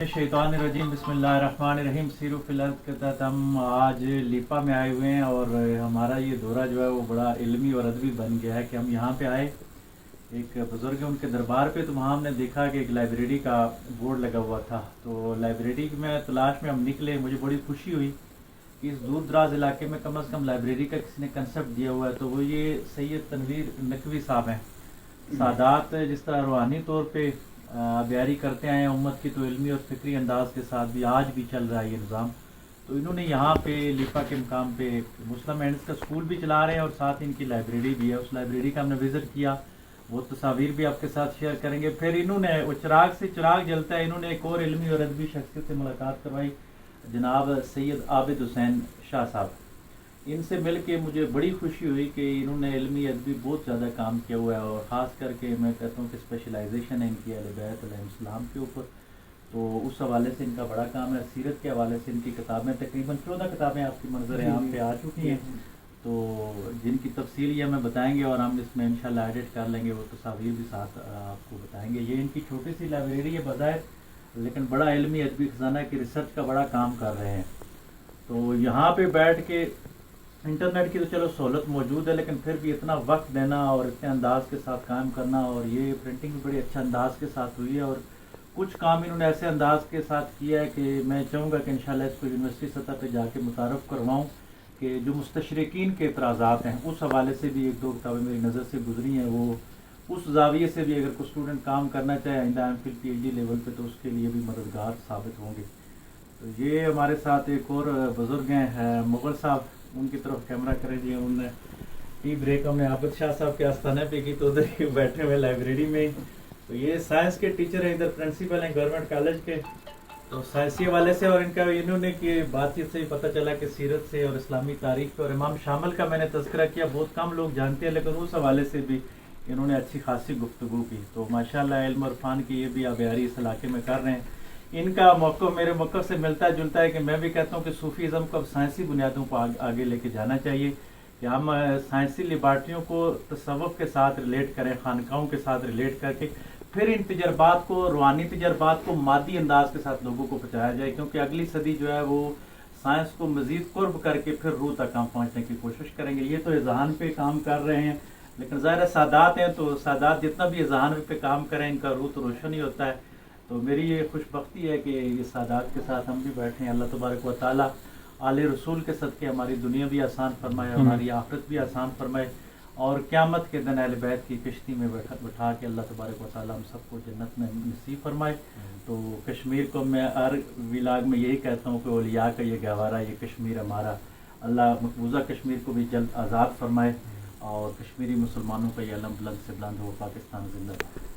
शैतानिर्रजीम बिस्मिल्लाहिर्रहमानिर्रहीम सीरू फिल अर्ज़ के तहत हम आज लिपा में आए हुए हैं और हमारा ये दौरा जो है वो बड़ा इल्मी और अदबी बन गया है कि हम यहाँ पे आए एक बुज़ुर्ग उनके दरबार पे, तो वहाँ हमने देखा कि एक लाइब्रेरी का बोर्ड लगा हुआ था। तो लाइब्रेरी में तलाश में हम निकले। मुझे बड़ी खुशी हुई कि इस दूर दराज इलाके में कम अज़ कम लाइब्रेरी का किसी ने कंसेप्ट दिया हुआ है। तो वो ये सैयद तनवीर नकवी साहब हैं। सादात जिस तरह रूहानी तौर पे ब्यारी करते आए हैं उम्मत की, तो इल्मी और फिक्री अंदाज के साथ भी आज भी चल रहा है ये निज़ाम। तो इन्होंने यहाँ पे लिपा के मुकाम पे मुस्लिम एंड्स का स्कूल भी चला रहे हैं और साथ इनकी लाइब्रेरी भी है। उस लाइब्रेरी का हमने विज़िट किया, वो तस्वीर भी आपके साथ शेयर करेंगे। फिर इन्होंने वो चिराग से चिराग जलता है, इन्होंने एक और इल्मी और अदबी शख्सियत से मुलाकात करवाई, जनाब सैयद आबिद हुसैन शाह साहब। इनसे मिल के मुझे बड़ी खुशी हुई कि इन्होंने इल्मी अदबी बहुत ज़्यादा काम किया हुआ है और ख़ास करके मैं कहता हूँ कि स्पेशलाइजेशन है इनकी अहले बैत अलैहिस्सलाम के ऊपर। तो उस हवाले से इनका बड़ा काम है। सीरत के हवाले से इनकी किताबें तकरीबन 14 किताबें आपकी मंजर आम पे आ चुकी हैं, तो जिनकी तफसील ये हमें बताएंगे और हम इसमें इंशाल्लाह एडिट कर लेंगे, वो तस्वीर भी साथ आपको बताएंगे। ये इनकी छोटी सी लाइब्रेरी है बज़ाहिर, लेकिन बड़ा इल्मी अदबी खजाना की रिसर्च का बड़ा काम कर रहे हैं। तो यहाँ पे बैठ के इंटरनेट की तो चलो सहूलत मौजूद है, लेकिन फिर भी इतना वक्त देना और इतने अंदाज के साथ काम करना, और ये प्रिंटिंग भी बड़ी अच्छा अंदाज के साथ हुई है और कुछ काम इन्होंने ऐसे अंदाज के साथ किया है कि मैं चाहूँगा कि इंशाल्लाह इसको यूनिवर्सिटी सतह पे जाके मुतारफ़ करवाऊँ कि जो मुस्तशरिकीन के एतराज़ात हैं उस हवाले से भी एक दो किताबें मेरी नज़र से गुजरी हैं, वो उस जाविये से भी अगर कोई स्टूडेंट काम करना चाहे आइंदा एमफिल PhD लेवल पे, तो उसके लिए भी मददगार साबित होंगे। तो ये हमारे साथ एक और बुज़ुर्ग हैं मुग़ल साहब, उनकी तरफ कैमरा करें जी। उनने टी ब्रेक हमने आबिद शाह साहब के आस्थाने पे की, तो उधर ही बैठे हुए लाइब्रेरी में। तो ये साइंस के टीचर हैं, इधर प्रिंसिपल हैं गवर्नमेंट कॉलेज के, तो साइंसी वाले से और इनका इन्होंने की बातचीत से ही पता चला कि सीरत से और इस्लामी तारीख पे और इमाम शामिल का मैंने तज़किरा किया, बहुत कम लोग जानते हैं, लेकिन उस हवाले से भी इन्होंने अच्छी खासी गुफ्तगू की। तो माशाल्लाह इल्म और फ़ान की ये भी आबियारी इस इलाके में कर रहे हैं। इनका मौक़िफ़ मेरे मौक़िफ़ से मिलता जुलता है कि मैं भी कहता हूँ कि सूफ़ीज़्म को अब साइंसी बुनियादों पर आगे लेके जाना चाहिए, कि हम साइंसी लिबार्टियों को तसव्वुफ़ के साथ रिलेट करें, खानकाहों के साथ रिलेट करके फिर इन तजर्बात को, रूहानी तजर्बात को मादी अंदाज के साथ लोगों को पहुँचाया जाए, क्योंकि अगली सदी जो है वो साइंस को मज़ीद कुर्ब करके फिर रूह तक हम पहुँचने की कोशिश करेंगे। ये तो इज़हान पे काम कर रहे हैं, लेकिन ज़ाहिर सादात हैं, तो सादात जितना भी इज़हान पे काम करें इनका रूह तो रोशन ही होता है। तो मेरी ये खुशबख्ती है कि ये सादात के साथ हम भी बैठे हैं। अल्लाह तबारक व तआला आले रसूल के सदक़े हमारी दुनिया भी आसान फरमाए, हमारी आखिरत भी आसान फरमाए, और क़यामत के दिन अहले बैत की कश्ती में बैठा के अल्लाह तबारक व तआला हम सबको जन्नत में नसीब फरमाए। तो कश्मीर को मैं हर विलाग में यही कहता हूँ कि औलिया का ये गहवारा, ये कश्मीर हमारा, अल्लाह मकबूजा कश्मीर को भी जल्द आज़ाद फरमाए और कश्मीरी मुसलमानों का ये अलम बुलंद से बुलंद हो। पाकिस्तान जिंदाबाद।